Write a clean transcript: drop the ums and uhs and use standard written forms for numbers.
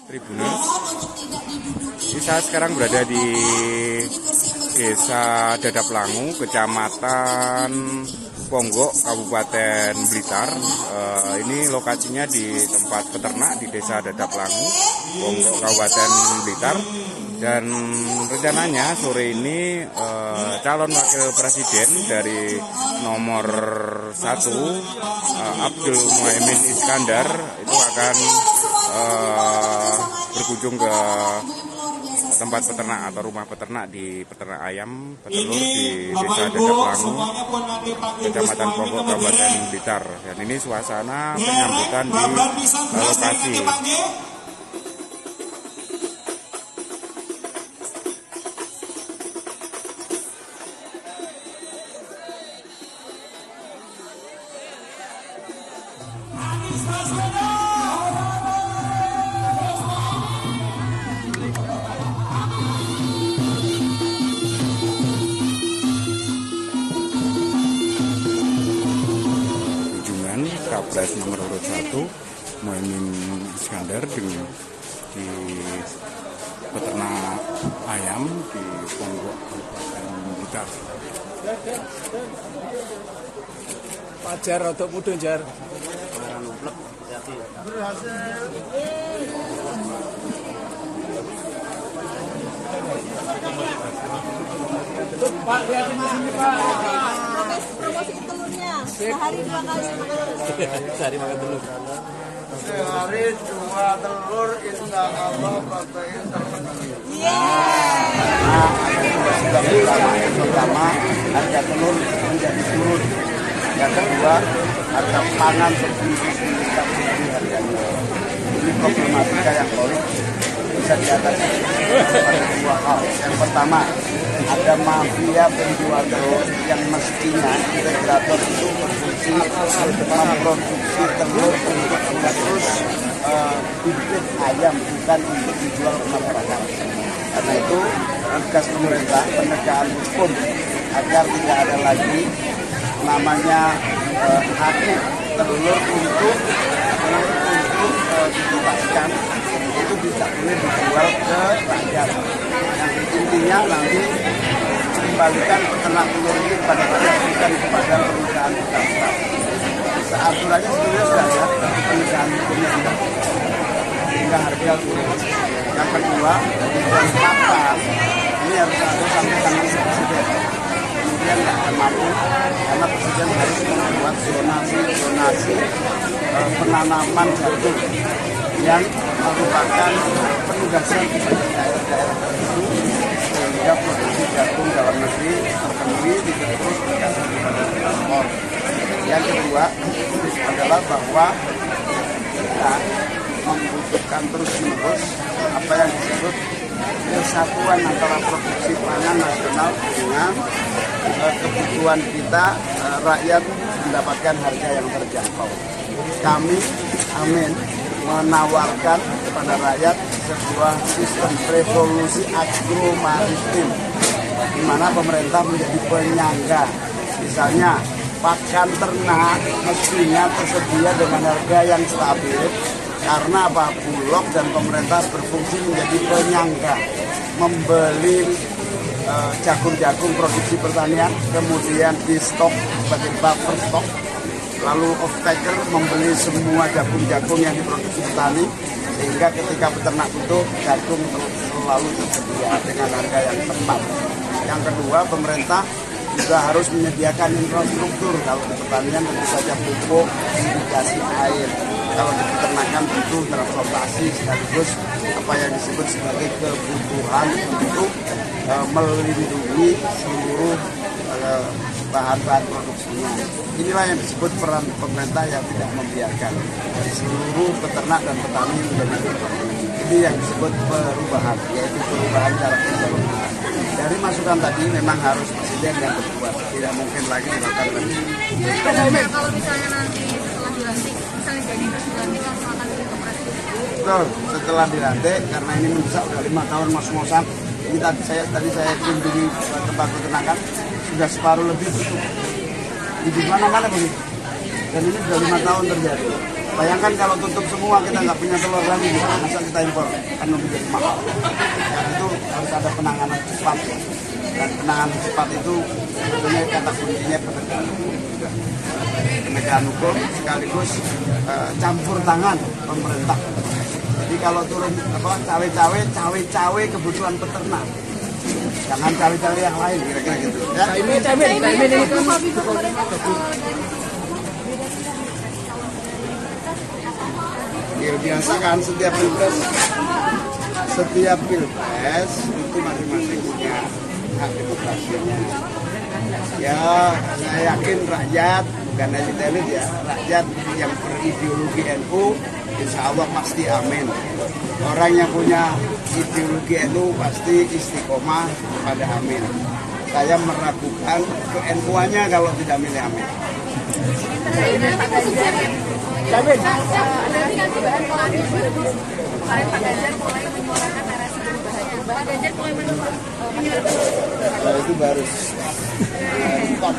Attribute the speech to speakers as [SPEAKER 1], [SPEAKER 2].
[SPEAKER 1] Tribuners. Saya sekarang berada di Desa Dadaplangu, Kecamatan Ponggok, Kabupaten Blitar. Ini lokasinya di tempat peternak di Desa Dadaplangu, Ponggok, Kabupaten Blitar. Dan rencananya sore ini calon wakil presiden dari nomor 1 Abdul Muhaimin Iskandar itu akan berkunjung ke tempat peternak atau rumah peternak di peternak ayam petelur di Desa Dadaplangu, Kecamatan Ponggok, Kabupaten Blitar. Dan ini suasana penyambutan di lokasi. Capres nomor urut 1 Muhaimin Iskandar di peternak ayam di Ponggok, Kabupaten Blitar.
[SPEAKER 2] Pajar untuk muda jar. Pak, lihat di sini Pak.
[SPEAKER 3] Promosi telurnya sehari 2 kali makan.
[SPEAKER 2] Sehari makan telur.
[SPEAKER 4] Sehari 2 telur insya Allah protein terpenuhi. Yang pertama harga telur menjadi turun. Yang kedua harga pangan tidak tinggi harganya. Ini problematika yang solid bisa diatasi pada 2 hal. Yang pertama, ada mafia penjual telur yang mestinya integrator itu berfungsi memproduksi telur untuk terus bibit ayam, bukan untuk dijual ke masyarakat. Karena itu tugas pemerintah penegakan hukum agar tidak ada lagi namanya hak telur untuk dibebaskan, itu tidak boleh dijual ke rakyat. Yang intinya nanti kembalikan peternak telur ini kepada rakyat, bukan kepada perusahaan swasta. Aturannya sebetulnya sudah ada, tapi penegakan hukumnya tidak. Sehingga harga turun. Yang kedua, dan kapan ini harus ada sampai tangan presiden. Kemudian nggak akan mampu karena presiden harus membuat zonasi penanaman jagung yang merupakan penugasan kepada daerah-daerah tertentu sehingga produksi jagung dalam negeri terpenuhi terus berkasih kepada ekspor. Yang kedua adalah bahwa kita membutuhkan terus-menerus apa yang disebut kesatuan antara produksi pangan nasional dengan kebutuhan kita rakyat mendapatkan harga yang terjangkau. Kami menawarkan kepada rakyat sebuah sistem revolusi agromaritim di mana pemerintah menjadi penyangga. Misalnya pakan ternak mestinya tersedia dengan harga yang stabil karena apa? Bulog dan pemerintah berfungsi menjadi penyangga, membeli jagung-jagung produksi pertanian, kemudian di stok sebagai buffer stok, lalu off-taker membeli semua jagung-jagung yang diproduksi petani, sehingga ketika peternak butuh, jagung selalu tersedia dengan harga yang tepat. Yang kedua, pemerintah juga harus menyediakan infrastruktur. Kalau di pertanian tentu saja pupuk, irigasi air. Kalau di peternakan butuh transportasi sekaligus apa yang disebut sebagai kebutuhan untuk melindungi seluruh bahan-bahan produksinya. Inilah yang disebut peran pemerintah yang tidak membiarkan seluruh peternak dan petani menjadi terpenuhi. Ini yang disebut perubahan, yaitu perubahan cara kerja. Dari masukan tadi memang harus presiden yang berbuat, tidak mungkin lagi dilakukan lagi.
[SPEAKER 3] Kalau misalnya nanti setelah dilantik, misalnya jadi terus dilantik langsung akan jadi presiden.
[SPEAKER 4] Betul, setelah dilantik karena ini mendesak sudah 5 tahun ngos-ngosan. Ini tadi saya kunjungi tempat peternakan sudah separuh lebih tutup. Di mana-mana begitu. Dan ini sudah 5 tahun terjadi. Bayangkan kalau tutup semua kita nggak punya telur lagi, masa kita impor kan lebih jadi mahal. Dan itu harus ada penanganan cepat. Dan penanganan cepat itu sebetulnya kata kuncinya penegakan hukum sekaligus campur tangan pemerintah. Jadi kalau turun cawe-cawe kebutuhan peternak, jangan cawe-cawe yang lain kira-kira gitu. Ya.
[SPEAKER 3] Ini itu
[SPEAKER 4] Ya, biasa kan setiap pilpres itu masing-masing punya hak demokrasinya. Ya, saya yakin rakyat, bukan elit-elit ya, rakyat yang berideologi NU, insya Allah pasti amin. Orang yang punya ideologi NU pasti istiqomah pada amin. Saya meragukan ke NU-nya kalau tidak milih amin.
[SPEAKER 3] Berarti kan perubahan pola pikir kemarin Pak Ganjar mulai menyuarakan narasi berbahaya. Pak Ganjar mulai menyuarakan
[SPEAKER 4] Itu baru top.